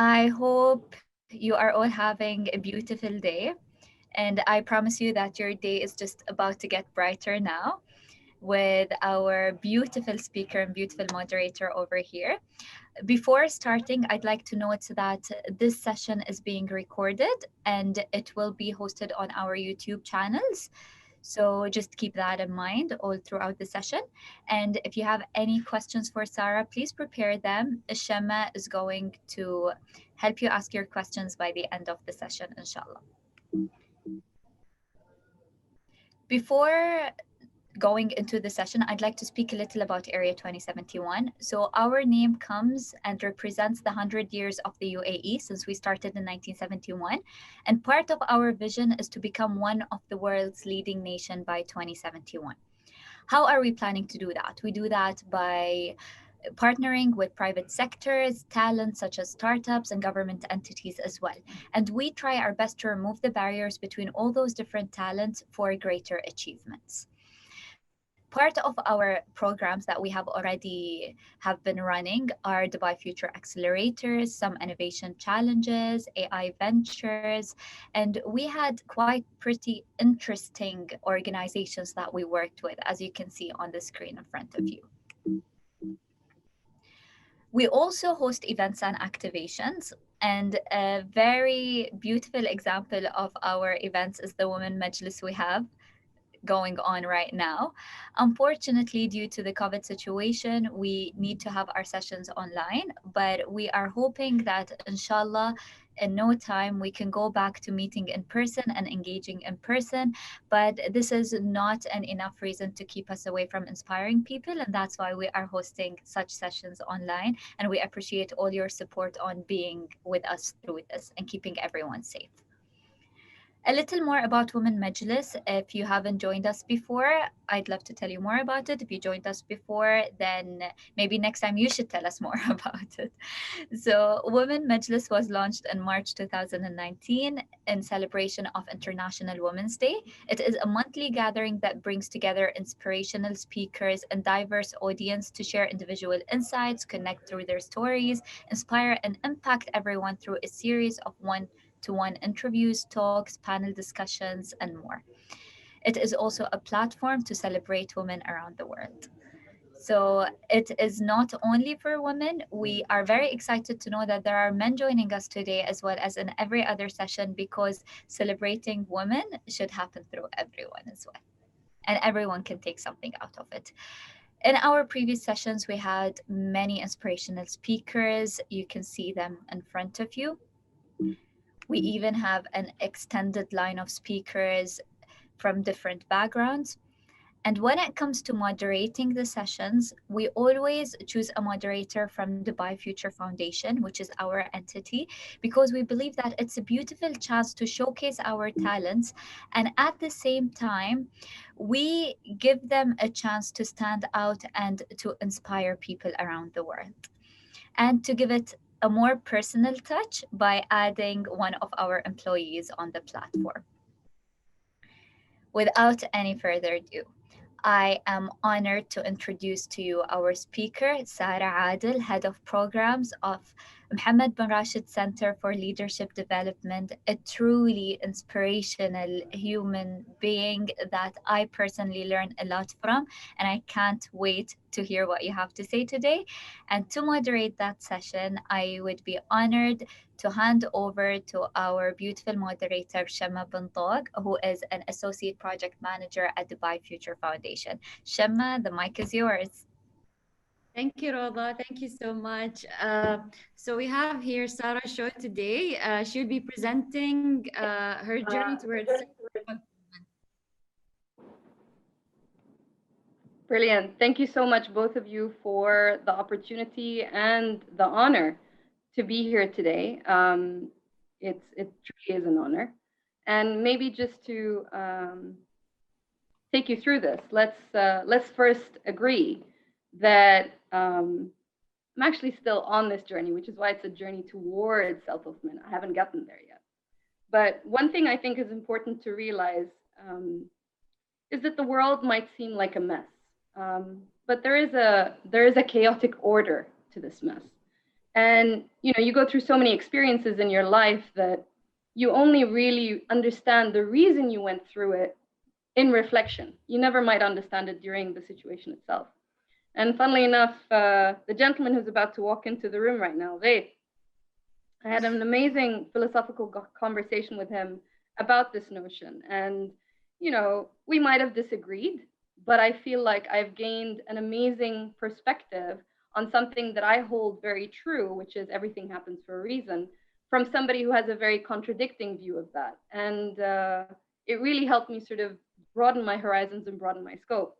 I hope you are all having a beautiful day. And I promise you that your day is just about to get brighter now with our beautiful speaker and beautiful moderator over here. Before starting, I'd like to note that this session is being recorded and it will be hosted on our YouTube channels. So just keep that in mind all throughout the session. And if you have any questions for Sarah, please prepare them. Shema is going to help you ask your questions by the end of the session, inshallah. Before going into the session, I'd like to speak a little about Area 2071. So our name comes and represents the 100 years of the UAE since we started in 1971. And part of our vision is to become one of the world's leading nation by 2071. How are we planning to do that? We do that by partnering with private sectors, talent such as startups and government entities as well. And we try our best to remove the barriers between all those different talents for greater achievements. Part of our programs that we have been running are Dubai Future Accelerators, some innovation challenges, AI ventures, and we had quite pretty interesting organizations that we worked with, as you can see on the screen in front of you. We also host events and activations. And a very beautiful example of our events is the Women Majlis we have going on right now. Unfortunately, due to the COVID situation, we need to have our sessions online, but we are hoping that, inshallah, in no time we can go back to meeting in person and engaging in person. But this is not an enough reason to keep us away from inspiring people, and that's why we are hosting such sessions online. And we appreciate all your support on being with us through this and keeping everyone safe. A little more about Women Majlis. If you haven't joined us before, I'd love to tell you more about it. If you joined us before, then maybe next time you should tell us more about it. So, Women Majlis was launched in March 2019 in celebration of International Women's Day. It is a monthly gathering that brings together inspirational speakers and diverse audience to share individual insights, connect through their stories, inspire and impact everyone through a series of one-to-one interviews, talks, panel discussions, and more. It is also a platform to celebrate women around the world. So it is not only for women. We are very excited to know that there are men joining us today as well as in every other session, because celebrating women should happen through everyone as well. And everyone can take something out of it. In our previous sessions, we had many inspirational speakers. You can see them in front of you. We even have an extended line of speakers from different backgrounds. And when it comes to moderating the sessions, we always choose a moderator from Dubai Future Foundation, which is our entity, because we believe that it's a beautiful chance to showcase our talents. And at the same time, we give them a chance to stand out and to inspire people around the world. And to give it a more personal touch by adding one of our employees on the platform. Without any further ado, I am honored to introduce to you our speaker, Sarah Adil, Head of Programs of Mohammed bin Rashid Center for Leadership Development, a truly inspirational human being that I personally learned a lot from, and I can't wait to hear what you have to say today. And to moderate that session, I would be honored to hand over to our beautiful moderator, Shema Bintog, who is an Associate Project Manager at Dubai Future Foundation. Shema, the mic is yours. Thank you, Roda. Thank you so much. So we have here Sarah Shaw today. She'll be presenting her journey towards fulfillment. Brilliant. Thank you so much, both of you, for the opportunity and the honor to be here today. It truly is an honor. And maybe just to take you through this, let's first agree that I'm actually still on this journey, which is why it's a journey towards self-fulfillment. I haven't gotten there yet. But one thing I think is important to realize is that the world might seem like a mess, but there is a chaotic order to this mess. And you go through so many experiences in your life that you only really understand the reason you went through it in reflection. You never might understand it during the situation itself. And funnily enough, the gentleman who's about to walk into the room right now, Ray, I had an amazing philosophical conversation with him about this notion. And, we might have disagreed, but I feel like I've gained an amazing perspective on something that I hold very true, which is everything happens for a reason, from somebody who has a very contradicting view of that. And it really helped me sort of broaden my horizons and broaden my scope.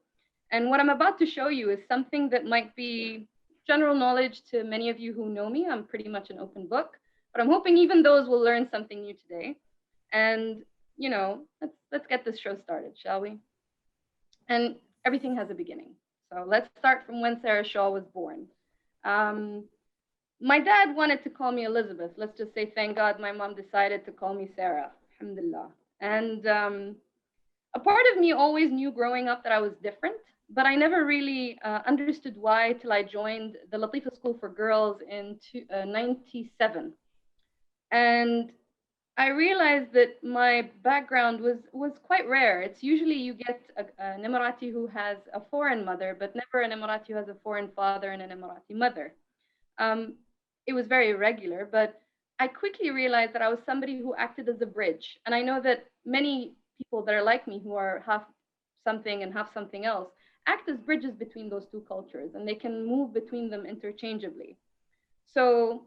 And what I'm about to show you is something that might be general knowledge to many of you who know me. I'm pretty much an open book, but I'm hoping even those will learn something new today. And, let's get this show started, shall we? And everything has a beginning. So let's start from when Sarah Shaw was born. My dad wanted to call me Elizabeth. Let's just say, thank God my mom decided to call me Sarah. Alhamdulillah. And a part of me always knew growing up that I was different, but I never really understood why till I joined the Latifa School for Girls in 97. And I realized that my background was quite rare. It's usually you get an Emirati who has a foreign mother, but never an Emirati who has a foreign father and an Emirati mother. It was very irregular, but I quickly realized that I was somebody who acted as a bridge. And I know that many people that are like me, who are half something and half something else, act as bridges between those two cultures, and they can move between them interchangeably. So,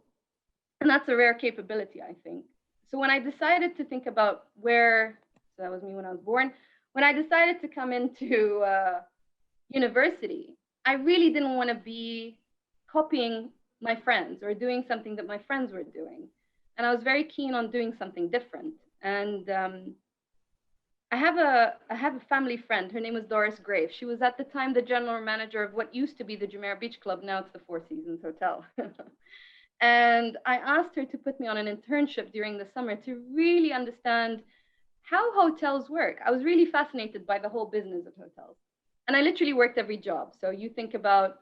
and that's a rare capability, I think. So when I decided to think about so that was me when I was born, when I decided to come into university, I really didn't want to be copying my friends or doing something that my friends were doing. And I was very keen on doing something different. And I have a family friend. Her name was Doris Grave. She was at the time the general manager of what used to be the Jumeirah Beach Club. Now it's the Four Seasons Hotel. And I asked her to put me on an internship during the summer to really understand how hotels work. I was really fascinated by the whole business of hotels. And I literally worked every job. So you think about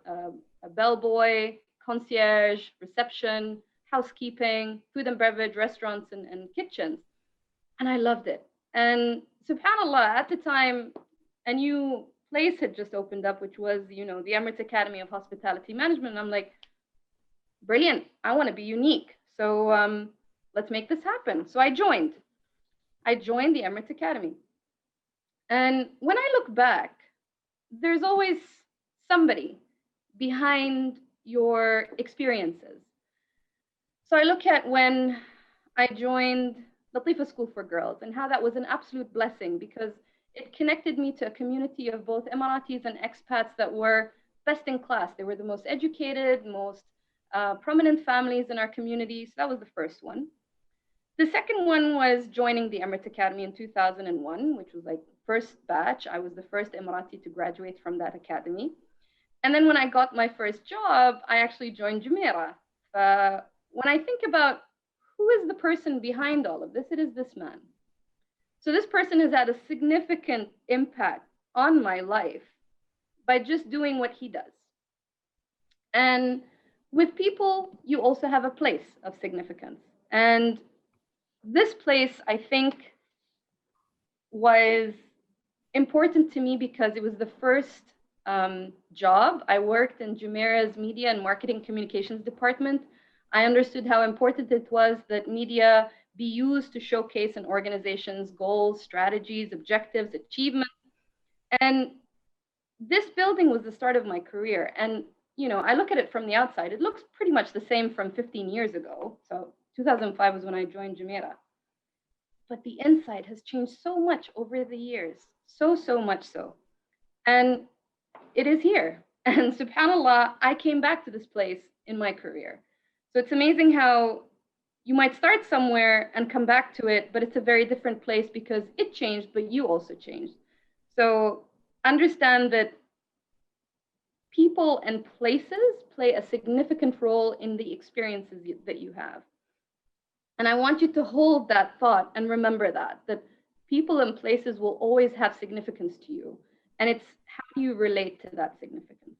a bellboy, concierge, reception, housekeeping, food and beverage, restaurants, and kitchens. And I loved it. And subhanAllah, at the time, a new place had just opened up, which was, the Emirates Academy of Hospitality Management. And I'm like, brilliant. I want to be unique. So let's make this happen. So I joined the Emirates Academy. And when I look back, there's always somebody behind your experiences. So I look at when I joined Latifa School for Girls and how that was an absolute blessing, because it connected me to a community of both Emiratis and expats that were best in class. They were the most educated, most prominent families in our community. So that was the first one. The second one was joining the Emirates Academy in 2001, which was like first batch. I was the first Emirati to graduate from that academy. And then when I got my first job, I actually joined Jumeirah. When I think about who is the person behind all of this, it is this man. So this person has had a significant impact on my life by just doing what he does. And with people, you also have a place of significance. And this place, I think, was important to me because it was the first job. I worked in Jumeirah's media and marketing communications department. I understood how important it was that media be used to showcase an organization's goals, strategies, objectives, achievements. And this building was the start of my career. And, I look at it from the outside. It looks pretty much the same from 15 years ago. So 2005 was when I joined Jumeirah. But the inside has changed so much over the years. So much so. And it is here. And subhanAllah, I came back to this place in my career. So it's amazing how you might start somewhere and come back to it, but it's a very different place because it changed, but you also changed. So understand that people and places play a significant role in the experiences that you have. And I want you to hold that thought and remember that people and places will always have significance to you. And it's how you relate to that significance.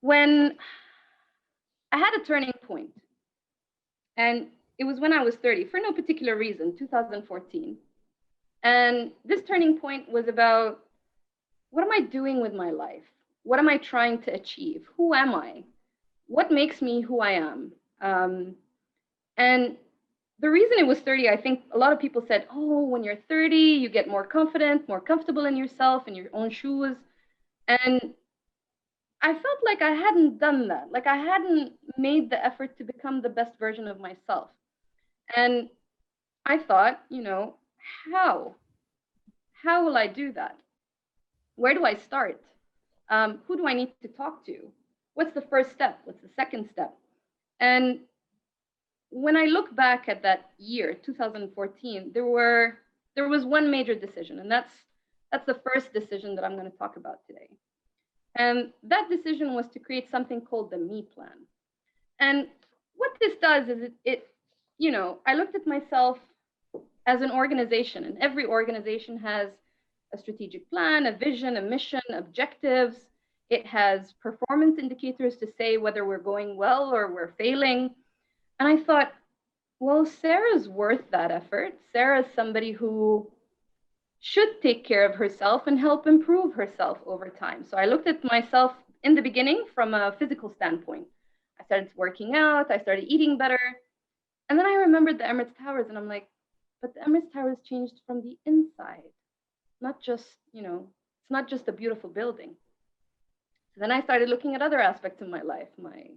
When I had a turning point, and it was when I was 30 for no particular reason, 2014. And this turning point was about, what am I doing with my life? What am I trying to achieve? Who am I? What makes me who I am? And the reason it was 30, I think a lot of people said, oh, when you're 30, you get more confident, more comfortable in yourself, in your own shoes. And I felt like I hadn't done that. Like I hadn't made the effort to become the best version of myself. And I thought, how? How will I do that? Where do I start? Who do I need to talk to? What's the first step? What's the second step? And when I look back at that year, 2014, there was one major decision, and that's the first decision that I'm going to talk about today. And that decision was to create something called the Me Plan. And what this does is I looked at myself as an organization, and every organization has a strategic plan, a vision, a mission, objectives. It has performance indicators to say whether we're going well or we're failing. And I thought, well, Sarah's worth that effort. Sarah's somebody who should take care of herself and help improve herself over time. So I looked at myself in the beginning from a physical standpoint. I started working out, I started eating better. And then I remembered the Emirates Towers, and I'm like, but the Emirates Towers changed from the inside, not just, it's not just a beautiful building. So then I started looking at other aspects of my life, my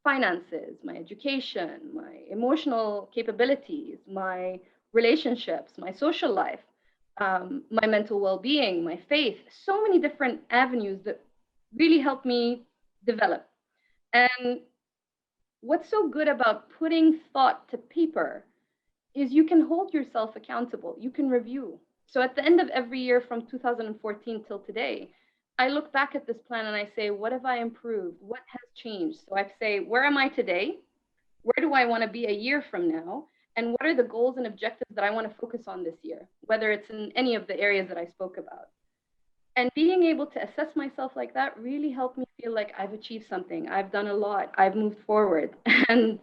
finances, my education, my emotional capabilities, my relationships, my social life, my mental well-being, my faith, so many different avenues that really helped me develop. And what's so good about putting thought to paper is you can hold yourself accountable. You can review. So at the end of every year from 2014 till today, I look back at this plan and I say, what have I improved? What has changed? So I say, where am I today? Where do I want to be a year from now? And what are the goals and objectives that I want to focus on this year, whether it's in any of the areas that I spoke about? And being able to assess myself like that really helped me feel like I've achieved something. I've done a lot. I've moved forward. And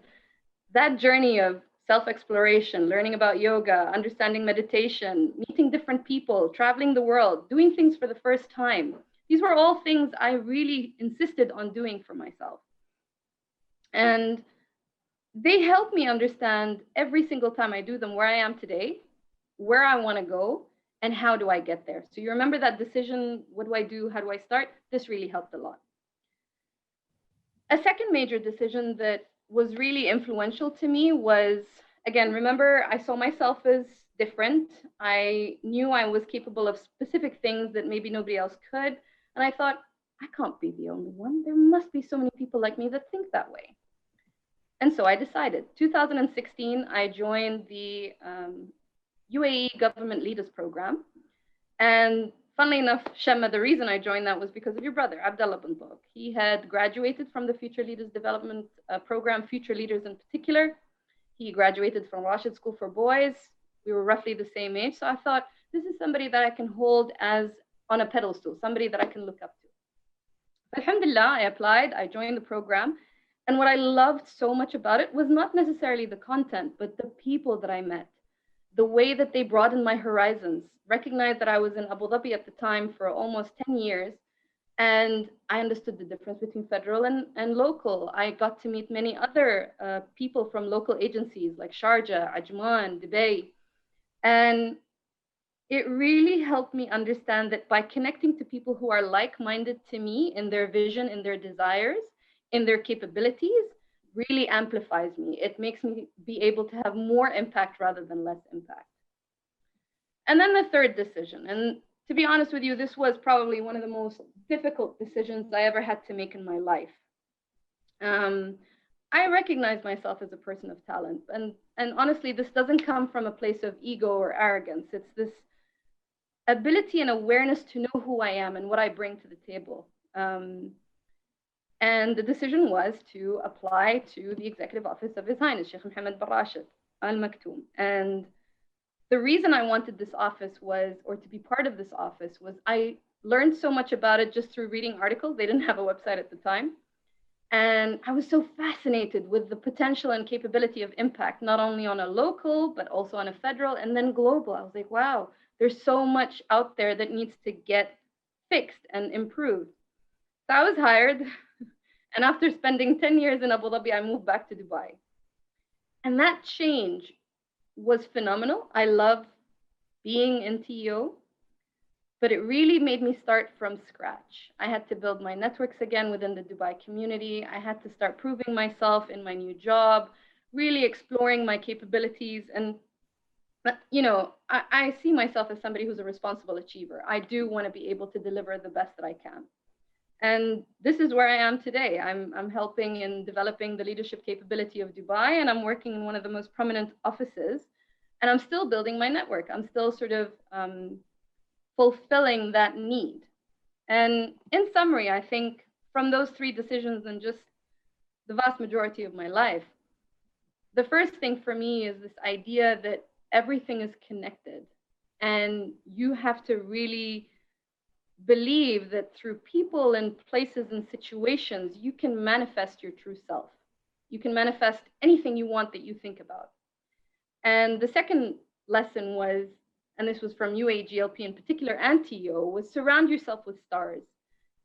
that journey of self-exploration, learning about yoga, understanding meditation, meeting different people, traveling the world, doing things for the first time, these were all things I really insisted on doing for myself. And they help me understand every single time I do them where I am today, where I want to go, and how do I get there. So you remember that decision, what do I do, how do I start? This really helped a lot. A second major decision that was really influential to me was, again, remember, I saw myself as different. I knew I was capable of specific things that maybe nobody else could. And I thought, I can't be the only one. There must be so many people like me that think that way. And so I decided. 2016, I joined the UAE Government Leaders Program. And funnily enough, Shemma, the reason I joined that was because of your brother, Abdullah Bintok. He had graduated from the Future Leaders Development Program, Future Leaders in particular. He graduated from Rashid School for Boys. We were roughly the same age. So I thought, this is somebody that I can hold as on a pedestal, somebody that I can look up to. Alhamdulillah, I applied, I joined the program. And what I loved so much about it was not necessarily the content, but the people that I met, the way that they broadened my horizons, recognized that I was in Abu Dhabi at the time for almost 10 years. And I understood the difference between federal and local. I got to meet many other people from local agencies like Sharjah, Ajman, Dubai. And it really helped me understand that by connecting to people who are like-minded to me in their vision, in their desires, in their capabilities, really amplifies me. It makes me be able to have more impact rather than less impact. And then the third decision, and to be honest with you, this was probably one of the most difficult decisions I ever had to make in my life. I recognize myself as a person of talent, and honestly, this doesn't come from a place of ego or arrogance. It's this ability and awareness to know who I am and what I bring to the table. And the decision was to apply to the executive office of His Highness Sheikh Mohammed bin Rashid Al Maktoum. And the reason I wanted this office was, or to be part of this office, was I learned so much about it just through reading articles. They didn't have a website at the time. And I was so fascinated with the potential and capability of impact, not only on a local, but also on a federal and then global. I was like, wow, there's so much out there that needs to get fixed and improved. So I was hired. And after spending 10 years in Abu Dhabi, I moved back to Dubai. And that change was phenomenal. I love being in TEO, but it really made me start from scratch. I had to build my networks again within the Dubai community. I had to start proving myself in my new job, really exploring my capabilities. And, you know, I see myself as somebody who's a responsible achiever. I do want to be able to deliver the best that I can. And this is where I am today. I'm helping in developing the leadership capability of Dubai, and I'm working in one of the most prominent offices. And I'm still building my network. I'm still sort of fulfilling that need. And in summary, I think from those three decisions and just the vast majority of my life, the first thing for me is this idea that everything is connected. And you have to really believe that through people and places and situations, you can manifest your true self. You can manifest anything you want that you think about. And the second lesson was, and this was from UAGLP in particular and TEO, was surround yourself with stars.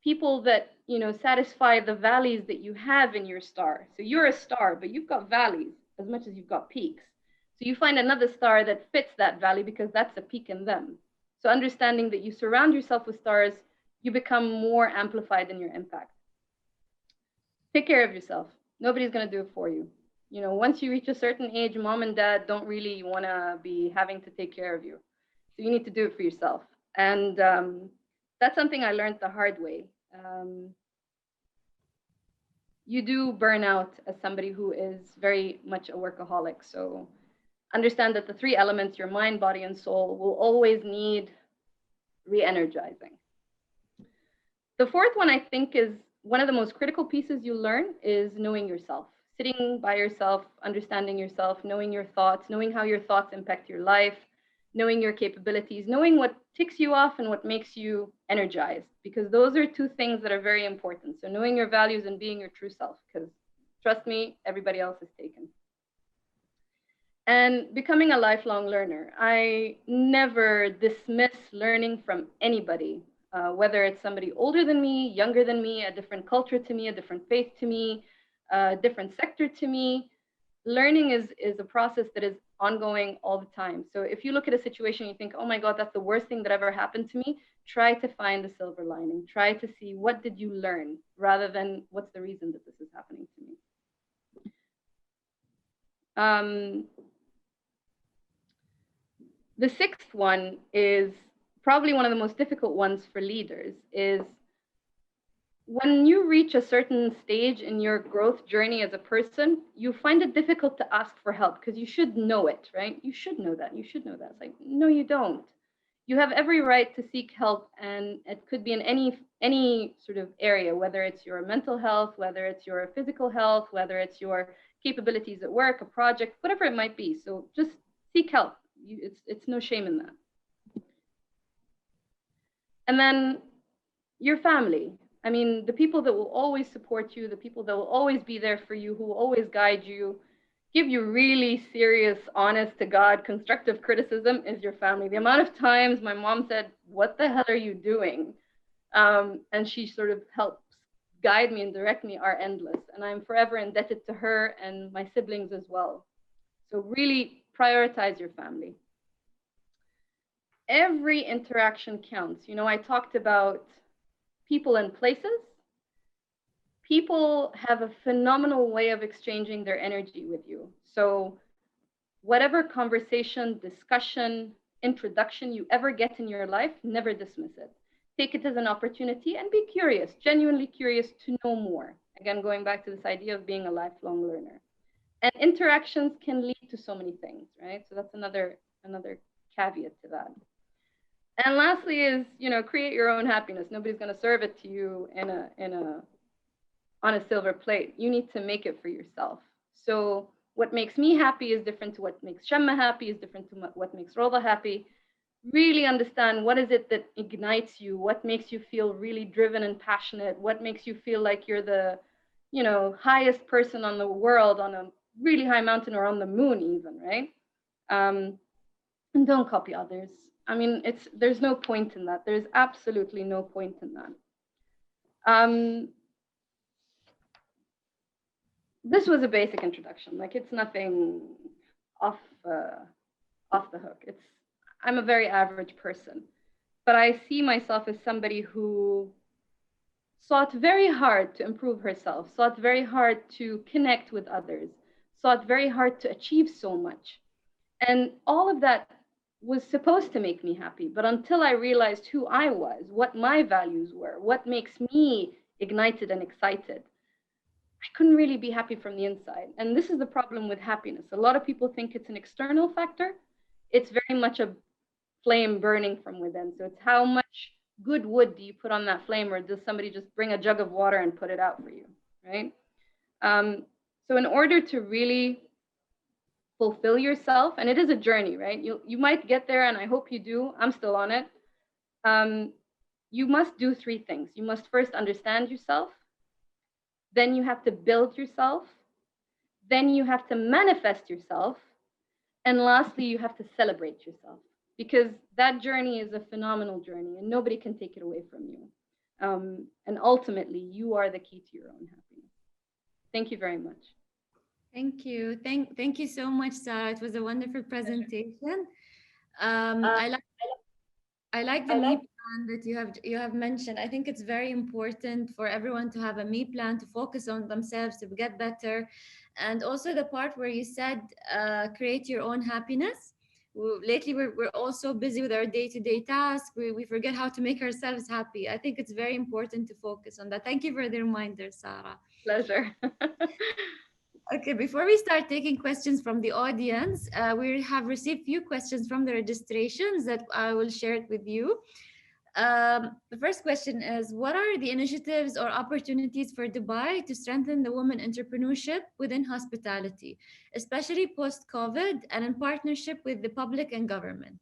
People that, you know, satisfy the valleys that you have in your star. So you're a star, but you've got valleys as much as you've got peaks. So you find another star that fits that valley because that's a peak in them. So understanding that you surround yourself with stars, you become more amplified in your impact. Take care of yourself. Nobody's going to do it for you. You know, once you reach a certain age, mom and dad don't really want to be having to take care of you. So you need to do it for yourself. And that's something I learned the hard way. You do burn out as somebody who is very much a workaholic. So understand that the three elements, your mind, body, and soul, will always need re-energizing. The fourth one, I think, is one of the most critical pieces you learn is knowing yourself. Sitting by yourself, understanding yourself, knowing your thoughts, knowing how your thoughts impact your life, knowing your capabilities, knowing what ticks you off and what makes you energized, because those are two things that are very important. So knowing your values and being your true self, because trust me, everybody else is taken. And becoming a lifelong learner. I never dismiss learning from anybody, whether it's somebody older than me, younger than me, a different culture to me, a different faith to me, a different sector to me. Learning is a process that is ongoing all the time. So if you look at a situation, you think, oh my God, that's the worst thing that ever happened to me, try to find the silver lining. Try to see what did you learn rather than what's the reason that this is happening to me. The sixth one is probably one of the most difficult ones for leaders is when you reach a certain stage in your growth journey as a person, you find it difficult to ask for help because you should know it, right? You should know that. You should know that. It's like, no, you don't. You have every right to seek help, and it could be in any sort of area, whether it's your mental health, whether it's your physical health, whether it's your capabilities at work, a project, whatever it might be. So just seek help. It's no shame in that. And then your family. I mean, the people that will always support you, the people that will always be there for you, who will always guide you, give you really serious, honest to God, constructive criticism is your family. The amount of times my mom said, what the hell are you doing? And she sort of helps guide me and direct me are endless. And I'm forever indebted to her and my siblings as well. So really prioritize your family. Every interaction counts. You know, I talked about people and places. People have a phenomenal way of exchanging their energy with you. So whatever conversation, discussion, introduction you ever get in your life, never dismiss it. Take it as an opportunity and be curious, genuinely curious to know more. Again, going back to this idea of being a lifelong learner. And interactions can lead to so many things, right? So that's another caveat to that. And lastly is, you know, create your own happiness. Nobody's going to serve it to you on a silver plate. You need to make it for yourself. So what makes me happy is different to what makes Shamma happy, is different to what makes Roda happy. Really understand what is it that ignites you, what makes you feel really driven and passionate, what makes you feel like you're the, highest person on the world on a really high mountain or on the moon even, right? And don't copy others. I mean, there's no point in that. There's absolutely no point in that. This was a basic introduction. Like, it's nothing off off the hook. I'm a very average person, but I see myself as somebody who sought very hard to improve herself, sought very hard to connect with others, sought very hard to achieve so much. And all of that was supposed to make me happy. But until I realized who I was, what my values were, what makes me ignited and excited, I couldn't really be happy from the inside. And this is the problem with happiness. A lot of people think it's an external factor. It's very much a flame burning from within. So it's how much good wood do you put on that flame, or does somebody just bring a jug of water and put it out for you, right? So in order to really fulfill yourself, and it is a journey, right? You might get there, and I hope you do. I'm still on it. You must do three things. You must first understand yourself. Then you have to build yourself. Then you have to manifest yourself. And lastly, you have to celebrate yourself, because that journey is a phenomenal journey and nobody can take it away from you. And ultimately, you are the key to your own happiness. Thank you very much. Thank you. Thank you so much, Sarah. It was a wonderful presentation. I like the me plan that you have mentioned. I think it's very important for everyone to have a me plan, to focus on themselves, to get better, and also the part where you said create your own happiness. Lately, we're also busy with our day-to-day tasks. We forget how to make ourselves happy. I think it's very important to focus on that. Thank you for the reminder, Sarah. Pleasure. Okay, before we start taking questions from the audience, we have received few questions from the registrations that I will share it with you. The first question is, what are the initiatives or opportunities for Dubai to strengthen the women entrepreneurship within hospitality, especially post-COVID and in partnership with the public and government?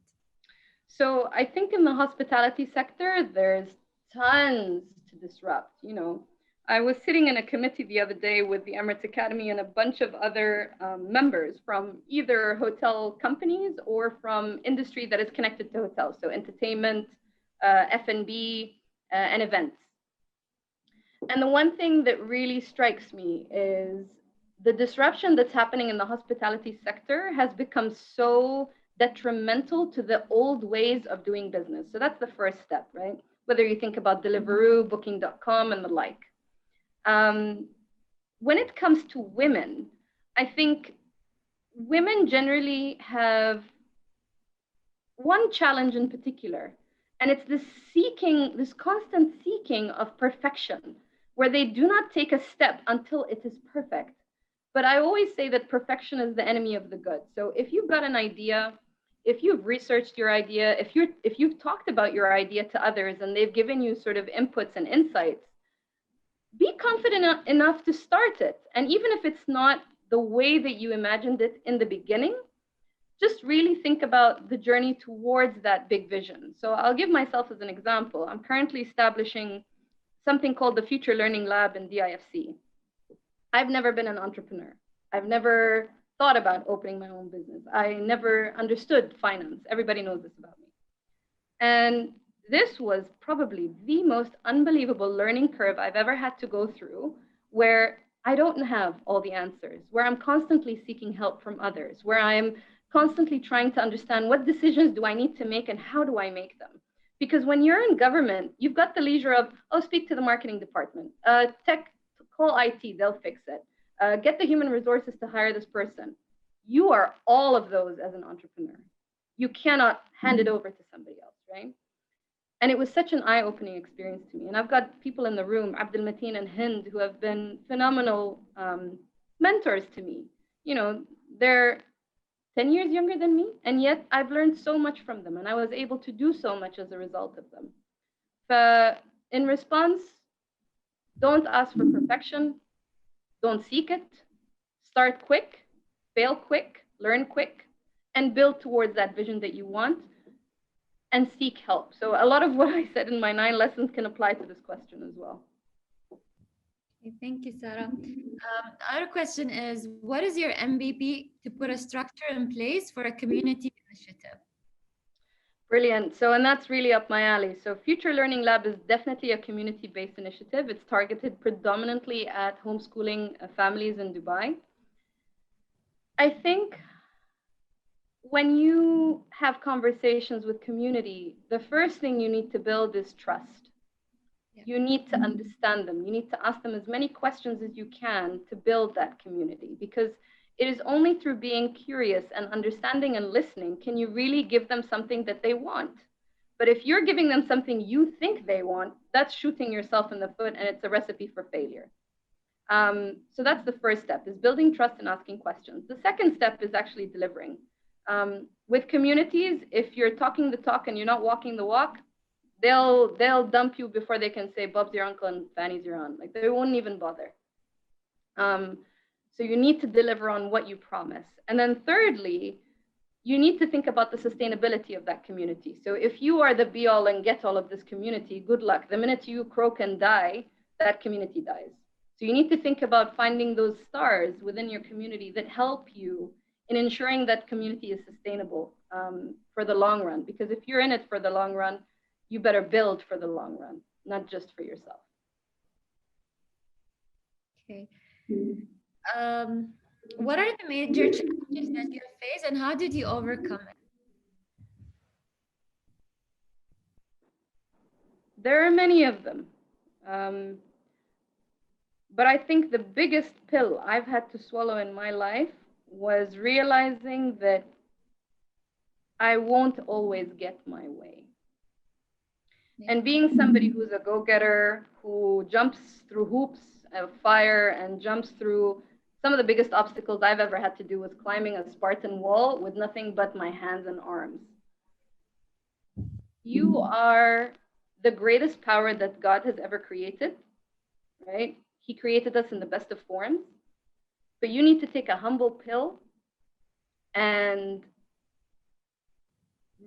So I think in the hospitality sector, there's tons to disrupt. I was sitting in a committee the other day with the Emirates Academy and a bunch of other members from either hotel companies or from industry that is connected to hotels, so entertainment, F&B, and events. And the one thing that really strikes me is the disruption that's happening in the hospitality sector has become so detrimental to the old ways of doing business. So that's the first step, right? Whether you think about Deliveroo, Booking.com, and the like. When it comes to women, I think women generally have one challenge in particular, and it's this constant seeking of perfection, where they do not take a step until it is perfect. But I always say that perfection is the enemy of the good. So if you've got an idea, if you've researched your idea, if you've talked about your idea to others and they've given you sort of inputs and insights, be confident enough to start it. And even if it's not the way that you imagined it in the beginning, just really think about the journey towards that big vision. So I'll give myself as an example. I'm currently establishing something called the Future Learning Lab in DIFC. I've never been an entrepreneur. I've never thought about opening my own business. I never understood finance. Everybody knows this about me. And this was probably the most unbelievable learning curve I've ever had to go through, where I don't have all the answers, where I'm constantly seeking help from others, where I'm constantly trying to understand what decisions do I need to make and how do I make them? Because when you're in government, you've got the leisure of, speak to the marketing department, tech, call IT, they'll fix it. Get the human resources to hire this person. You are all of those as an entrepreneur. You cannot hand it over to somebody else, right? And it was such an eye-opening experience to me. And I've got people in the room, Abdul Mateen and Hind, who have been phenomenal mentors to me. They're 10 years younger than me, and yet I've learned so much from them, and I was able to do so much as a result of them. But in response, don't ask for perfection, don't seek it, start quick, fail quick, learn quick, and build towards that vision that you want, and seek help. So a lot of what I said in my 9 lessons can apply to this question as well. Okay, thank you, Sarah. Our question is, what is your MVP to put a structure in place for a community initiative? Brilliant. So, and that's really up my alley. So, Future Learning Lab is definitely a community based initiative. It's targeted predominantly at homeschooling families in Dubai. I think when you have conversations with community, the first thing you need to build is trust. Yeah. You need to understand them. You need to ask them as many questions as you can to build that community, because it is only through being curious and understanding and listening can you really give them something that they want. But if you're giving them something you think they want, that's shooting yourself in the foot, and it's a recipe for failure. So that's the first step, is building trust and asking questions. The second step is actually delivering. With communities, if you're talking the talk and you're not walking the walk, they'll dump you before they can say Bob's your uncle and Fanny's your aunt. Like, they won't even bother. So you need to deliver on what you promise. And then thirdly, you need to think about the sustainability of that community. So if you are the be all and get all of this community, good luck. The minute you croak and die, that community dies. So you need to think about finding those stars within your community that help you in ensuring that community is sustainable for the long run. Because if you're in it for the long run, you better build for the long run, not just for yourself. Okay. What are the major challenges that you face and how did you overcome it? There are many of them. But I think the biggest pill I've had to swallow in my life was realizing that I won't always get my way. Yeah. And being somebody who's a go-getter, who jumps through hoops of fire and jumps through some of the biggest obstacles I've ever had to do was climbing a Spartan wall with nothing but my hands and arms. You are the greatest power that God has ever created, right? He created us in the best of forms, but you need to take a humble pill and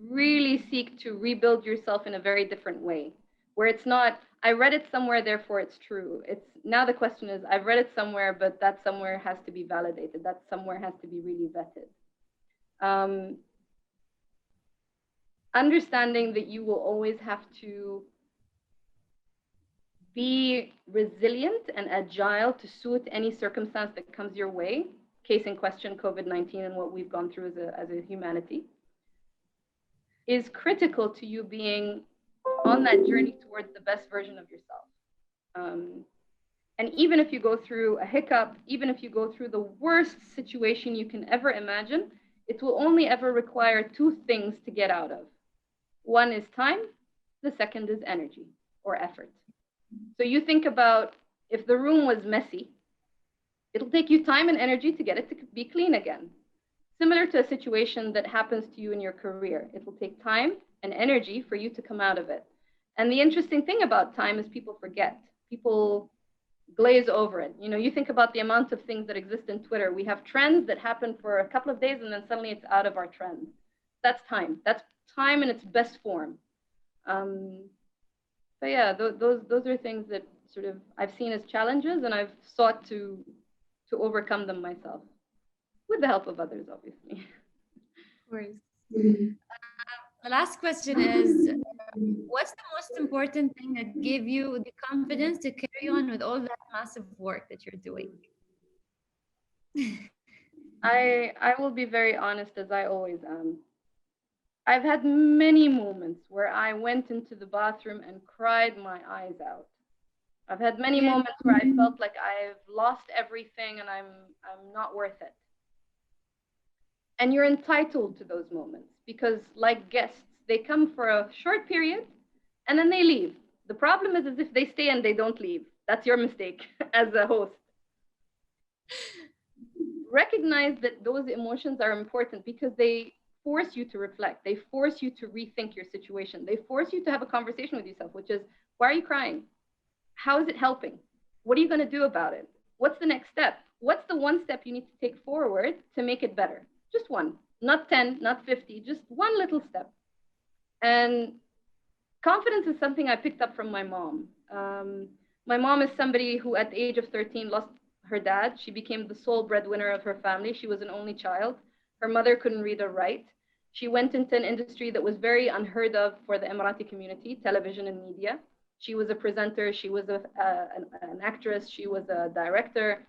really seek to rebuild yourself in a very different way, where it's not, I read it somewhere, therefore it's true. It's now the question is, I've read it somewhere, but that somewhere has to be validated. That somewhere has to be really vetted. Understanding that you will always have to be resilient and agile to suit any circumstance that comes your way. Case in question, COVID-19 and what we've gone through as a humanity is critical to you being on that journey towards the best version of yourself. And even if you go through a hiccup, even if you go through the worst situation you can ever imagine, it will only ever require two things to get out of. One is time, the second is energy or effort. So you think about if the room was messy, it'll take you time and energy to get it to be clean again. Similar to a situation that happens to you in your career, it will take time and energy for you to come out of it. And the interesting thing about time is people forget. People glaze over it. You know, you think about the amount of things that exist in Twitter. We have trends that happen for a couple of days and then suddenly it's out of our trends. That's time. That's time in its best form. So yeah, those are things that sort of I've seen as challenges, and I've sought to overcome them myself, with the help of others, obviously. Of course. The last question is, what's the most important thing that gave you the confidence to carry on with all that massive work that you're doing? I will be very honest, as I always am. I've had many moments where I went into the bathroom and cried my eyes out. I've had many moments where I felt like I've lost everything and I'm not worth it. And you're entitled to those moments because, like guests, they come for a short period and then they leave. The problem is if they stay and they don't leave. That's your mistake as a host. Recognize that those emotions are important because they force you to reflect. They force you to rethink your situation. They force you to have a conversation with yourself, which is, why are you crying? How is it helping? What are you going to do about it? What's the next step? What's the one step you need to take forward to make it better? Just one, not 10, not 50, just one little step. And confidence is something I picked up from my mom. My mom is somebody who at the age of 13 lost her dad. She became the sole breadwinner of her family. She was an only child. Her mother couldn't read or write. She went into an industry that was very unheard of for the Emirati community, television and media. She was a presenter, she was an actress, she was a director.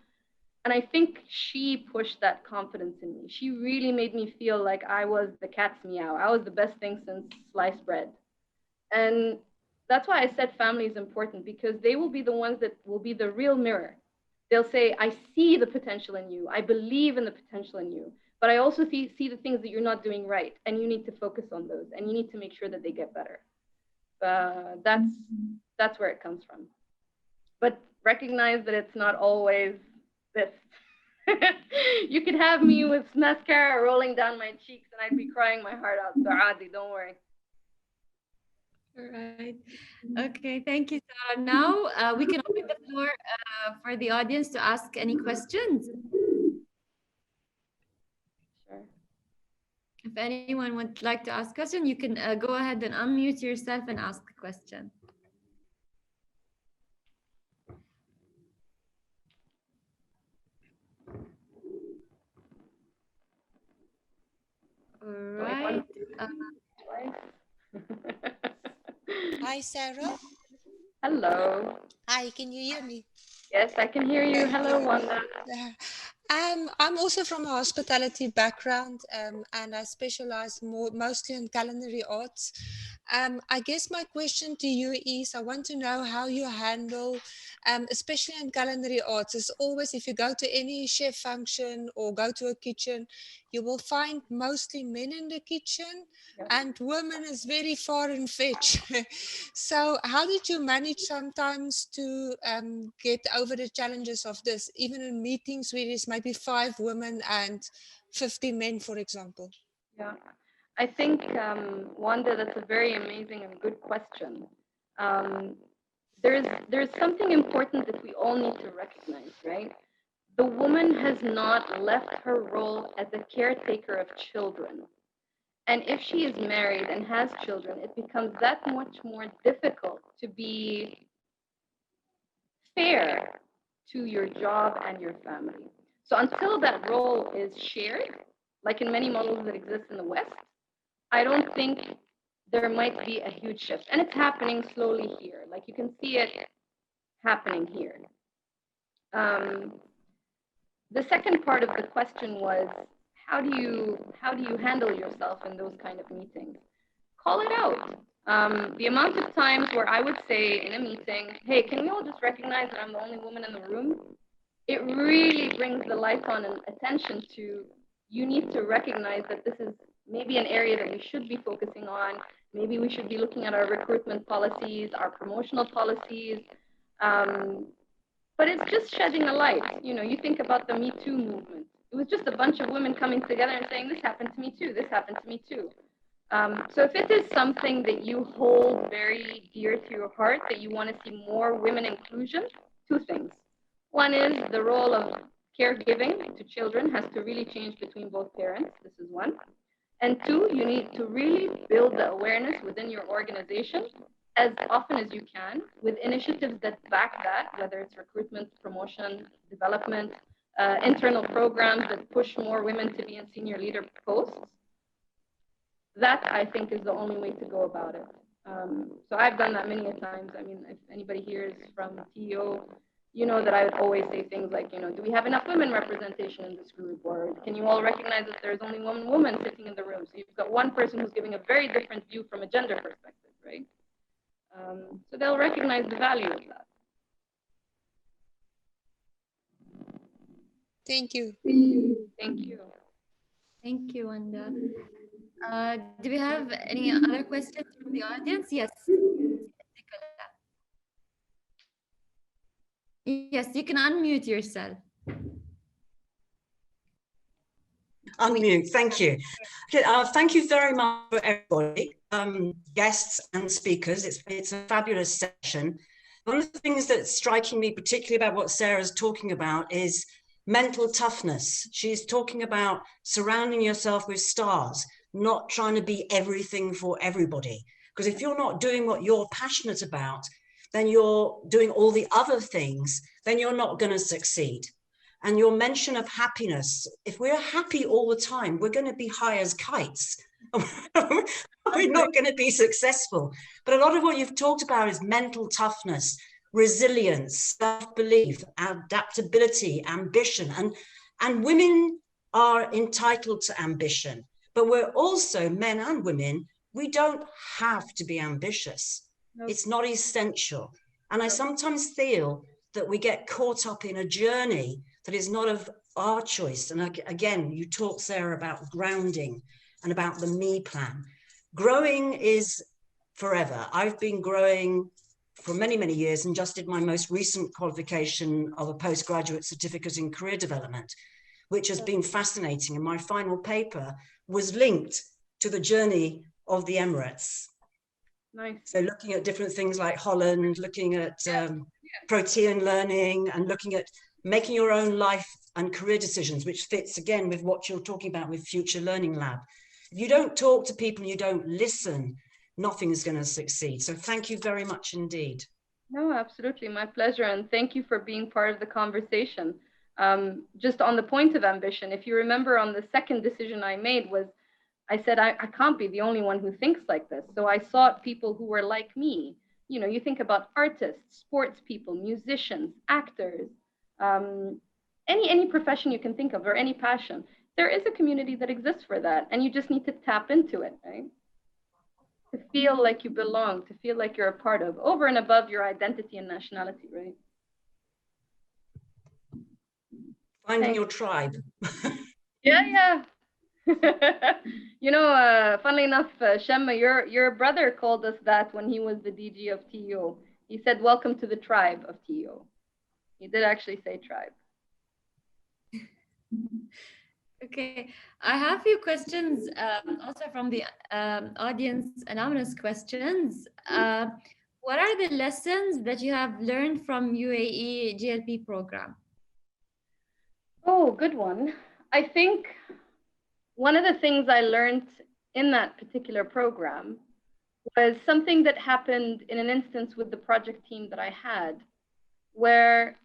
And I think she pushed that confidence in me. She really made me feel like I was the cat's meow. I was the best thing since sliced bread. And that's why I said family is important, because they will be the ones that will be the real mirror. They'll say, I see the potential in you. I believe in the potential in you. But I also see the things that you're not doing right. And you need to focus on those. And you need to make sure that they get better. That's where it comes from. But recognize that it's not always this. You could have me with mascara rolling down my cheeks and I'd be crying my heart out. So Adi, don't worry. All right. Okay, thank you, Sarah. Now we can open the floor for the audience to ask any questions. Sure. If anyone would like to ask a question, you can go ahead and unmute yourself and ask the question. All right. Hi, Sarah. Hello. Hi, can you hear me? Yes, I can hear you. Hello, Wanda. I'm also from a hospitality background, and I specialize mostly in culinary arts. I guess my question to you is, I want to know how you handle, especially in culinary arts, is always if you go to any chef function or go to a kitchen, you will find mostly men in the kitchen, and women is very far and fetch. So how did you manage sometimes to get over the challenges of this, even in meetings where there's maybe 5 women and 50 men, for example? Yeah, I think, Wanda, that's a very amazing and good question. There's something important that we all need to recognize, right? The woman has not left her role as a caretaker of children. And if she is married and has children, it becomes that much more difficult to be fair to your job and your family. So until that role is shared, like in many models that exist in the West, I don't think there might be a huge shift. And it's happening slowly here. Like you can see it happening here. The second part of the question was, how do you handle yourself in those kind of meetings? Call it out. The amount of times where I would say in a meeting, hey, can we all just recognize that I'm the only woman in the room? It really brings the light on and attention to, you need to recognize that this is maybe an area that we should be focusing on. Maybe we should be looking at our recruitment policies, our promotional policies. But it's just shedding a light. You know, you think about the Me Too movement. It was just a bunch of women coming together and saying, this happened to me too, this happened to me too. So if it is something that you hold very dear to your heart, that you want to see more women inclusion, 2 things. One is the role of caregiving to children has to really change between both parents. This is one. And 2, you need to really build the awareness within your organization as often as you can with initiatives that back that, whether it's recruitment, promotion, development, internal programs that push more women to be in senior leader posts. That, I think, is the only way to go about it. So I've done that many a times. I mean, if anybody here is from TEO, you know that I would always say things like, you know, do we have enough women representation in this group? Or can you all recognize that there's only one woman sitting in the room? So you've got one person who's giving a very different view from a gender perspective, right? So they'll recognize the value of that. Thank you. Thank you. Thank you, Wanda. Do we have any other questions from the audience? Yes. Yes, you can unmute yourself. Unmute, thank you. Okay, thank you very much for everybody, guests and speakers. It's a fabulous session. One of the things that's striking me particularly about what Sarah's talking about is mental toughness. She's talking about surrounding yourself with stars, not trying to be everything for everybody. Because if you're not doing what you're passionate about, then you're doing all the other things, then you're not going to succeed. And your mention of happiness, if we're happy all the time, we're going to be high as kites. We're not going to be successful. But a lot of what you've talked about is mental toughness, resilience, self-belief, adaptability, ambition. And women are entitled to ambition. But we're also, men and women, we don't have to be ambitious. Nope. It's not essential. And I sometimes feel that we get caught up in a journey that is not of our choice. And again, you talked, Sarah, about grounding and about the me plan. Growing is forever. I've been growing for many, many years and just did my most recent qualification of a postgraduate certificate in career development, which has been fascinating. And my final paper was linked to the journey of the Emirates. Nice. So looking at different things like Holland, looking at protean learning, and looking at making your own life and career decisions, which fits again with what you're talking about with Future Learning Lab. If you don't talk to people and you don't listen, nothing's going to succeed. So thank you very much indeed. No, absolutely. My pleasure. And thank you for being part of the conversation. Just on the point of ambition, if you remember, on the second decision I made was, I said, I can't be the only one who thinks like this. So I sought people who were like me. You know, you think about artists, sports people, musicians, actors, any profession you can think of, or any passion. There is a community that exists for that, and you just need to tap into it, right? To feel like you belong, to feel like you're a part of, over and above your identity and nationality, right? Finding your tribe. Yeah. You know, funnily enough, Shemma, your brother called us that when he was the DG of TEO. He said, "Welcome to the tribe of TEO." He did actually say tribe. Okay, I have a few questions also from the audience, anonymous questions. What are the lessons that you have learned from UAE GLP program? Oh, good one. I think one of the things I learned in that particular program was something that happened in an instance with the project team that I had, where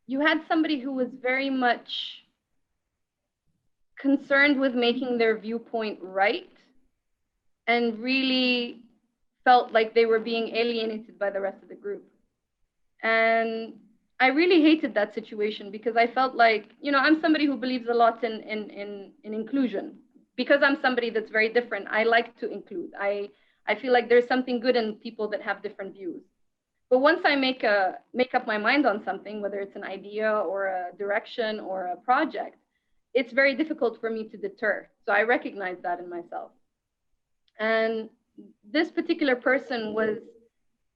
you had somebody who was very much concerned with making their viewpoint right and really felt like they were being alienated by the rest of the group. And I really hated that situation because I felt like, you know, I'm somebody who believes a lot in inclusion. Because I'm somebody that's very different, I like to include. I feel like there's something good in people that have different views. But once I make up my mind on something, whether it's an idea or a direction or a project, it's very difficult for me to deter. So I recognize that in myself. And this particular person was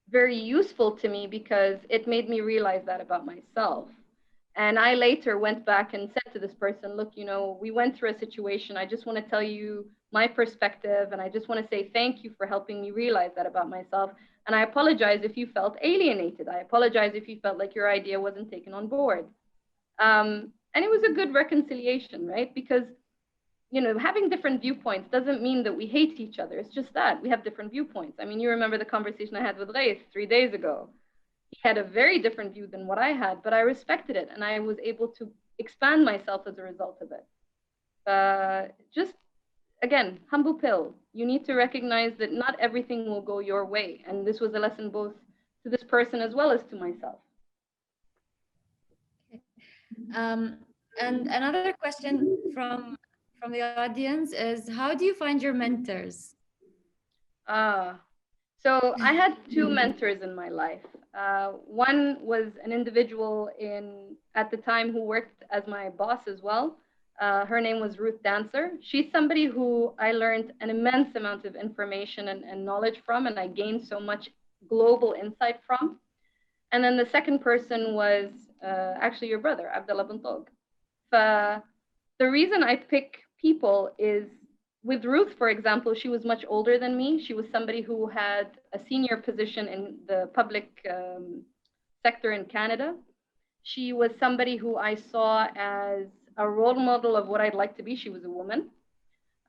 very useful to me because it made me realize that about myself. And I later went back and said to this person, look, you know, we went through a situation. I just want to tell you my perspective. And I just want to say thank you for helping me realize that about myself. And I apologize if you felt alienated. I apologize if you felt like your idea wasn't taken on board. And it was a good reconciliation, right? Because, you know, having different viewpoints doesn't mean that we hate each other. It's just that we have different viewpoints. I mean, you remember the conversation I had with Raif 3 days ago. He had a very different view than what I had, but I respected it. And I was able to expand myself as a result of it. Just, again, humble pill. You need to recognize that not everything will go your way. And this was a lesson both to this person as well as to myself. And another question from the audience is, how do you find your mentors? So I had 2 mentors in my life. One was an individual at the time who worked as my boss as well. Her name was Ruth Dancer. She's somebody who I learned an immense amount of information and knowledge from, and I gained so much global insight from. And then the second person was actually your brother, Abdullah bin Tog. The reason I pick people is, with Ruth, for example, she was much older than me. She was somebody who had a senior position in the public sector in Canada. She was somebody who I saw as a role model of what I'd like to be. She was a woman.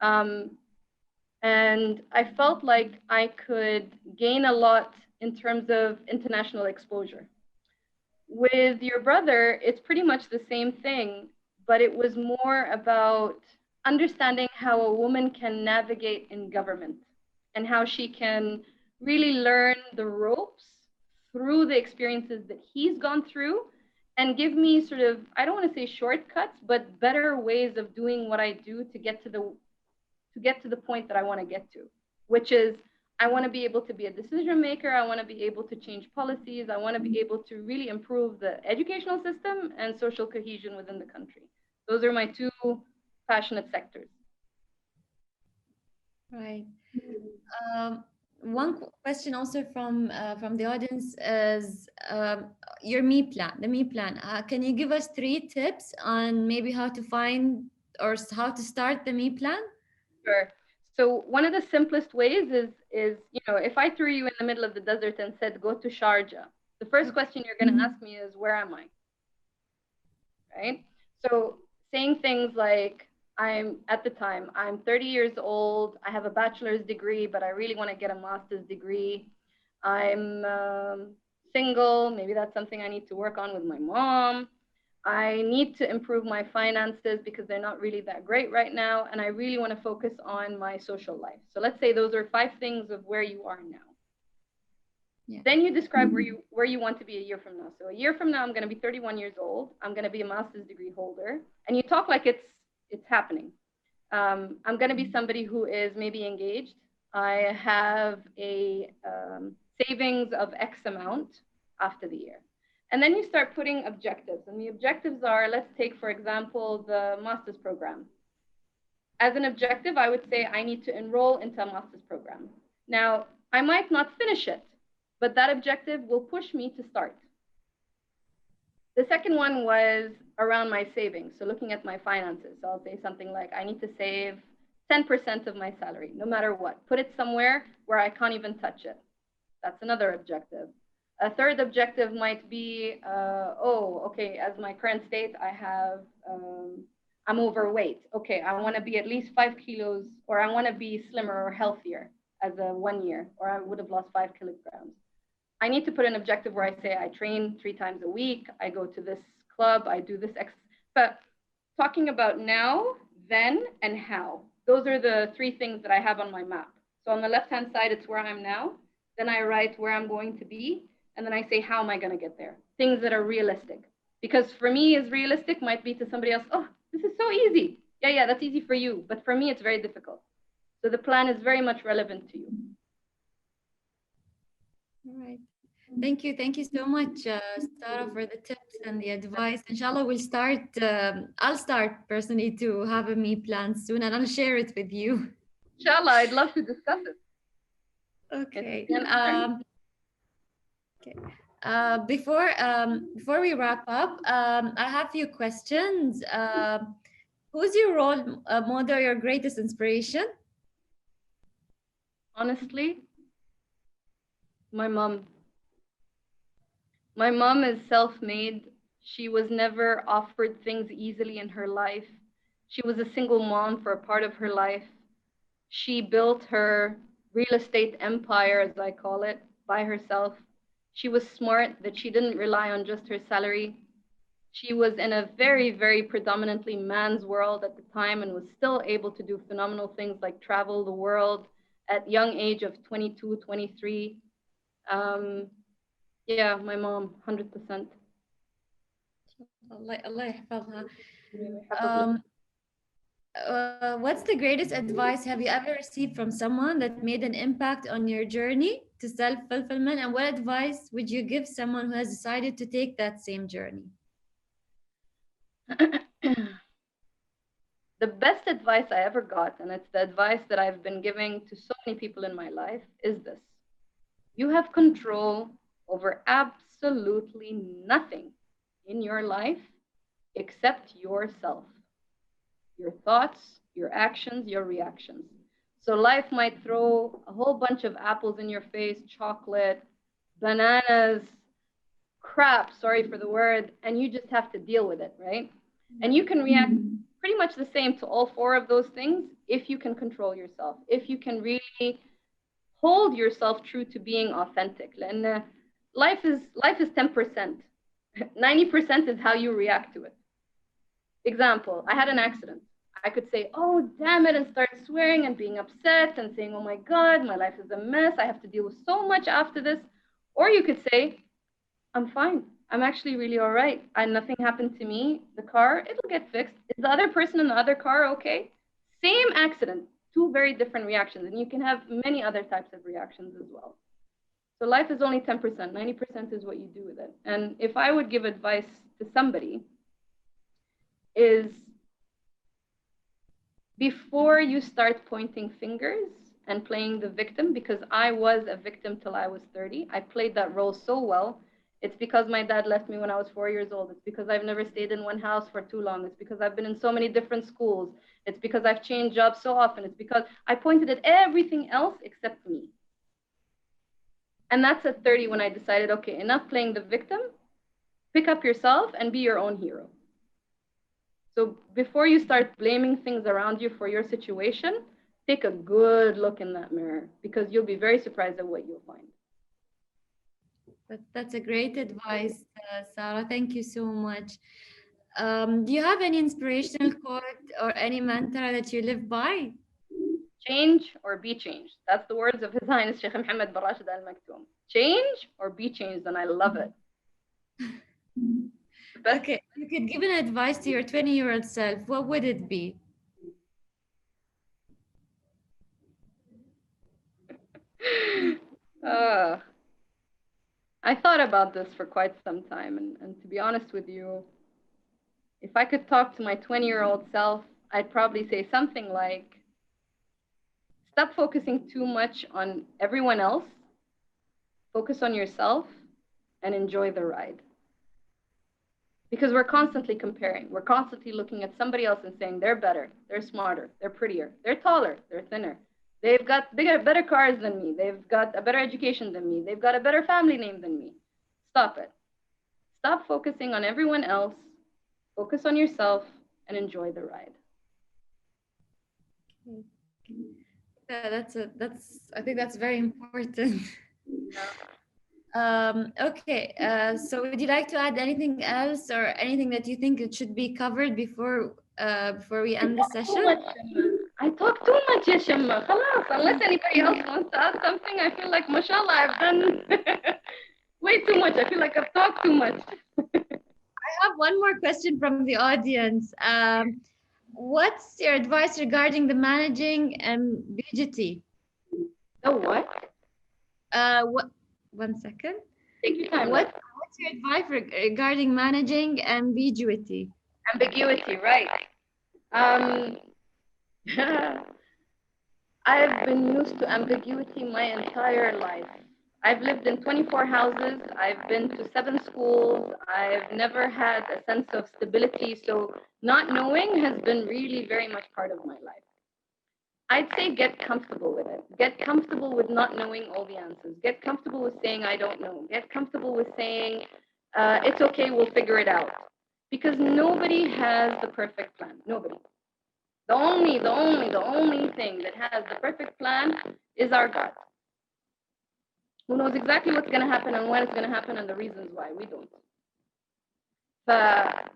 And I felt like I could gain a lot in terms of international exposure. With your brother, it's pretty much the same thing, but it was more about understanding how a woman can navigate in government and how she can really learn the ropes through the experiences that he's gone through and give me sort of, I don't want to say shortcuts, but better ways of doing what I do to get to the point that I want to get to, which is I want to be able to be a decision maker. I want to be able to change policies. I want to be able to really improve the educational system and social cohesion within the country. Those are my two passionate sectors. Right. One question also from the audience is your me plan, the me plan. Can you give us 3 tips on maybe how to find or how to start the me plan? Sure. So one of the simplest ways is if I threw you in the middle of the desert and said go to Sharjah, the first question you're going to ask me is where am I? Right? So saying things like I'm 30 years old, I have a bachelor's degree, but I really want to get a master's degree. I'm single, maybe that's something I need to work on with my mom. I need to improve my finances because they're not really that great right now. And I really want to focus on my social life. So let's say those are 5 things of where you are now. Yeah. Then you describe where you want to be a year from now. So a year from now, I'm going to be 31 years old. I'm going to be a master's degree holder. And you talk like it's happening. I'm going to be somebody who is maybe engaged. I have a savings of X amount after the year. And then you start putting objectives. And the objectives are, let's take, for example, the master's program. As an objective, I would say I need to enroll into a master's program. Now, I might not finish it, but that objective will push me to start. The second one was around my savings. So looking at my finances. So I'll say something like, I need to save 10% of my salary, no matter what. Put it somewhere where I can't even touch it. That's another objective. A third objective might be, as my current state, I'm overweight. Okay, I want to be at least 5 kilos, or I want to be slimmer or healthier as a 1 year, or I would have lost 5 kilograms. I need to put an objective where I say I train 3 times a week, I go to this club, I do this but talking about now, then, and how. Those are the 3 things that I have on my map. So on the left-hand side, it's where I'm now. Then I write where I'm going to be. And then I say, how am I going to get there? Things that are realistic. Because for me, is realistic might be to somebody else, oh, this is so easy. Yeah, that's easy for you. But for me, it's very difficult. So the plan is very much relevant to you. All right. Thank you. Thank you so much, Sarah, for the tips and the advice. Inshallah, we'll start. I'll start personally to have a me plan soon, and I'll share it with you. Inshallah, I'd love to discuss it. Okay. Before we wrap up, I have a few questions. Who's your role model, your greatest inspiration? Honestly, my mom. My mom is self-made. She was never offered things easily in her life. She was a single mom for a part of her life. She built her real estate empire, as I call it, by herself. She was smart that she didn't rely on just her salary. She was in a very, very predominantly man's world at the time and was still able to do phenomenal things like travel the world at young age of 22, 23. Yeah, my mom, 100%. What's the greatest advice have you ever received from someone that made an impact on your journey to self-fulfillment? And what advice would you give someone who has decided to take that same journey? The best advice I ever got, and it's the advice that I've been giving to so many people in my life, is this. You have control over absolutely nothing in your life except yourself, your thoughts, your actions, your reactions. So life might throw a whole bunch of apples in your face, chocolate, bananas, crap, sorry for the word, and you just have to deal with it, right? And you can react pretty much the same to all 4 of those things if you can control yourself, if you can really hold yourself true to being authentic. And life is 10%. 90% is how you react to it. Example, I had an accident. I could say, oh, damn it, and start swearing and being upset and saying, oh my God, my life is a mess. I have to deal with so much after this. Or you could say, I'm fine. I'm actually really all right. Nothing happened to me. The car, it'll get fixed. Is the other person in the other car okay? Same accident, two very different reactions. And you can have many other types of reactions as well. So life is only 10%. 90% is what you do with it. And if I would give advice to somebody, is before you start pointing fingers and playing the victim, because I was a victim till I was 30. I played that role so well. It's because my dad left me when I was 4 years old. It's because I've never stayed in one house for too long. It's because I've been in so many different schools. It's because I've changed jobs so often. It's because I pointed at everything else except me. And that's at 30 when I decided, okay, enough playing the victim, pick up yourself and be your own hero. So before you start blaming things around you for your situation, take a good look in that mirror, because you'll be very surprised at what you'll find. That's a great advice, Sarah. Thank you so much. Do you have any inspirational quote or any mantra that you live by? Change or be changed. That's the words of His Highness Sheikh Mohammed bin Rashid Al Maktoum. Change or be changed, and I love it. Okay, you could give an advice to your 20-year-old self. What would it be? I thought about this for quite some time, and to be honest with you, if I could talk to my 20-year-old self, I'd probably say something like, stop focusing too much on everyone else, focus on yourself, and enjoy the ride. Because we're constantly comparing. We're constantly looking at somebody else and saying they're better, they're smarter, they're prettier, they're taller, they're thinner. They've got better cars than me. They've got a better education than me. They've got a better family name than me. Stop it. Stop focusing on everyone else. Focus on yourself and enjoy the ride. Yeah, I think that's very important. Okay, so would you like to add anything else or anything that you think it should be covered before we end the session? I talk too much, ya Shemma. Khalas, unless anybody else wants to add something, I feel like, mashallah, I've done way too much. I feel like I've talked too much. I have one more question from the audience. What's your advice regarding the managing ambiguity? The what? What? One second. Take your time. What's your advice regarding managing ambiguity? Ambiguity, right. I've been used to ambiguity my entire life. I've lived in 24 houses. I've been to 7 schools. I've never had a sense of stability. So not knowing has been really very much part of my life. I'd say get comfortable with it. Get comfortable with not knowing all the answers. Get comfortable with saying, I don't know. Get comfortable with saying, it's okay, we'll figure it out. Because nobody has the perfect plan. Nobody. The only thing that has the perfect plan is our God, who knows exactly what's going to happen and when it's going to happen and the reasons why. We don't. But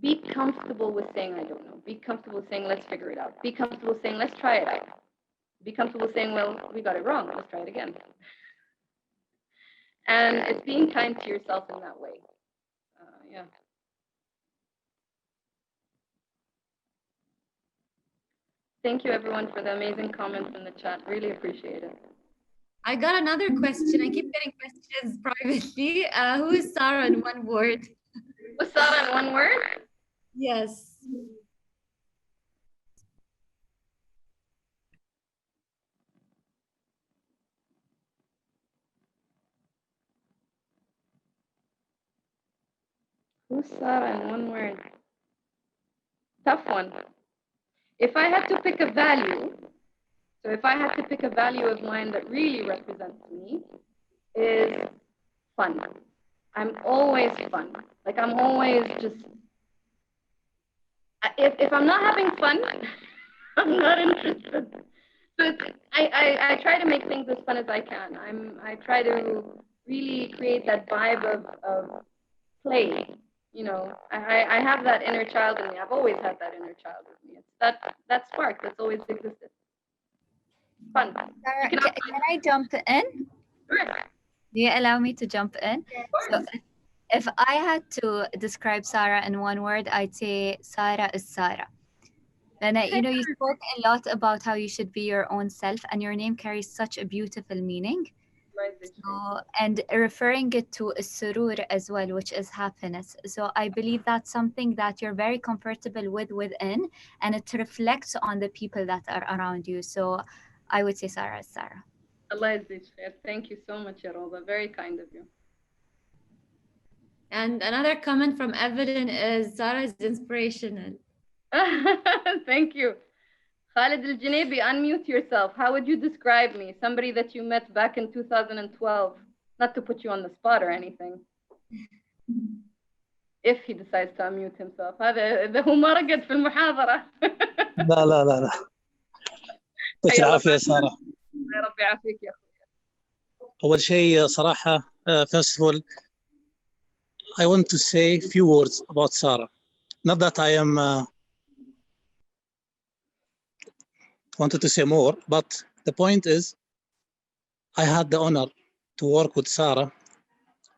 be comfortable with saying, I don't know. Be comfortable with saying, let's figure it out. Be comfortable with saying, let's try it out. Be comfortable with saying, well, we got it wrong. Let's try it again. And it's being kind to yourself in that way. Yeah. Thank you, everyone, for the amazing comments in the chat. Really appreciate it. I got another question. I keep getting questions privately. Who is Sarah in one word? Who's Sarah in one word? Yes. Who's Sarah in one word? Tough one. If I had to pick a value, so if I had to pick a value of mine that really represents me, is fun. I'm always fun. Like I'm always just, if I'm not having fun, I'm not interested. But I try to make things as fun as I can. I try to really create that vibe of play. You know, I have that inner child in me. I've always had that inner child in me. It's that spark that's always existed. Fun. You Sarah, can can I jump in? Sure. Do you allow me to jump in? So Of course. if I had to describe Sarah in one word, I'd say Sarah is Sarah. Then, you spoke a lot about how you should be your own self, and your name carries such a beautiful meaning. So, and referring it to surur as well, which is happiness. So I believe that's something that you're very comfortable with within, and it reflects on the people that are around you. So I would say Sarah is Sarah. Allah يجزيك خير. Thank you so much, ya Roda. Very kind of you. And another comment from Evelyn is Sarah is inspirational. Thank you. Khalid Al Junabi, unmute yourself. How would you describe me? Somebody that you met back in 2012. Not to put you on the spot or anything. If he decides to unmute himself. هذا هو ما رقد في المحاضرة. لا لا لا لا يعطيك العافية يا سارة. يا رب يعافيك يا أخوي. أول شيء صراحة first of all I want to say a few words about Sarah. Not that I am wanted to say more, but the point is I had the honor to work with Sarah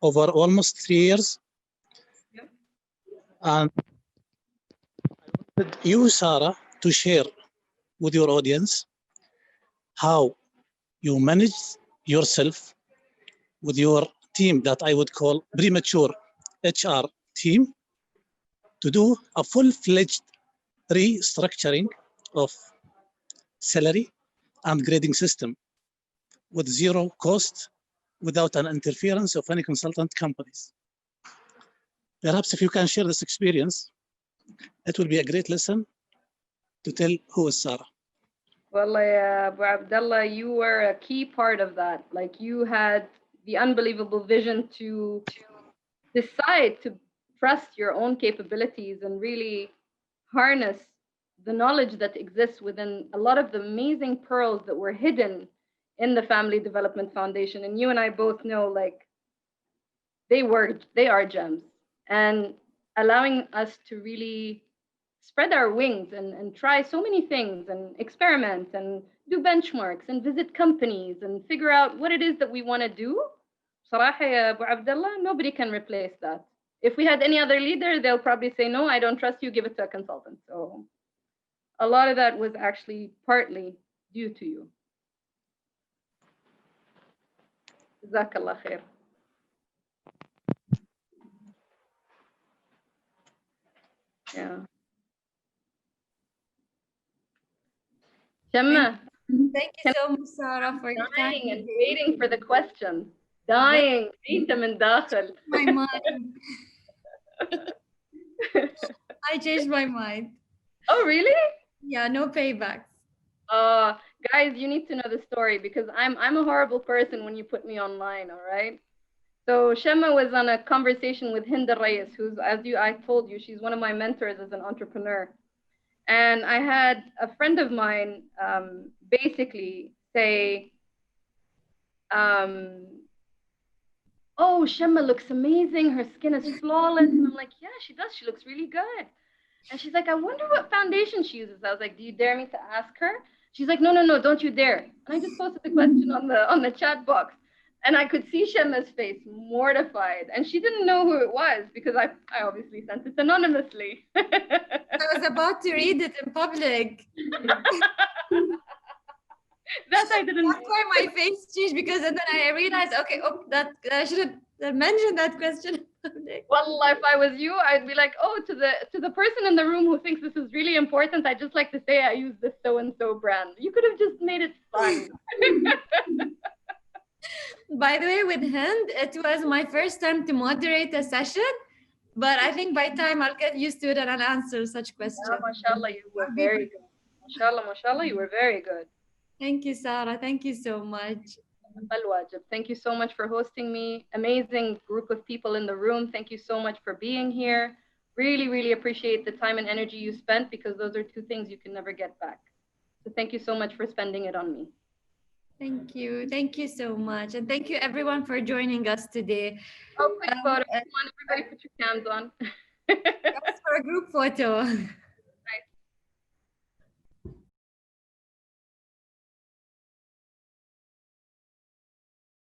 over almost 3 years. Yep. And I wanted you, Sarah, to share with your audience how you manage yourself with your team that I would call premature HR team to do a full-fledged restructuring of salary and grading system with zero cost, without an interference of any consultant companies. Perhaps if you can share this experience, it will be a great lesson to tell who is Sarah. Wallah, ya Abu Abdullah, you were a key part of that. Like, you had the unbelievable vision to decide to trust your own capabilities and really harness the knowledge that exists within a lot of the amazing pearls that were hidden in the Family Development Foundation. And you and I both know, like, they are gems. And allowing us to really spread our wings and try so many things and experiment and do benchmarks and visit companies and figure out what it is that we want to do. صراحة يا Abu Abdullah, nobody can replace that. If we had any other leader, they'll probably say, no, I don't trust you, give it to a consultant. So a lot of that was actually partly due to you. Jazakallah khair. Yeah. Shamma, Thank you so much, Sarah, for your time. dying and waiting for the question. Dying. أنت من داخل. My mind. I changed my mind. Oh, really? Yeah, no paybacks. Guys, you need to know the story because I'm a horrible person when you put me online, all right? So Shema was on a conversation with Hind Reyes, who's, I told you, she's one of my mentors as an entrepreneur. And I had a friend of mine basically say, oh, Shema looks amazing. Her skin is flawless. And I'm like, yeah, she does. She looks really good. And she's like, I wonder what foundation she uses. I was like, do you dare me to ask her? She's like, no, don't you dare. And I just posted the question on the chat box. And I could see Shema's face mortified. And she didn't know who it was because I obviously sent it anonymously. I was about to read it in public. That I didn't That's why my face changed, because then I realized, okay, that I should have mentioned that question in public. Well, if I was you, I'd be like, oh, to the person in the room who thinks this is really important, I'd just like to say I use this so-and-so brand. You could have just made it fun. By the way, with Hind, it was my first time to moderate a session, but I think by time I'll get used to it and I'll answer such questions. Yeah, mashallah, you were very good. Mashallah, you were very good. Thank you, Sarah. Thank you so much. Thank you so much for hosting me. Amazing group of people in the room. Thank you so much for being here. Really, really appreciate the time and energy you spent, because those are two things you can never get back. So thank you so much for spending it on me. Thank you. Thank you so much. And thank you everyone for joining us today. Oh, quick photo. Uh, Come on, everybody put your cams on. Yes, for a group photo.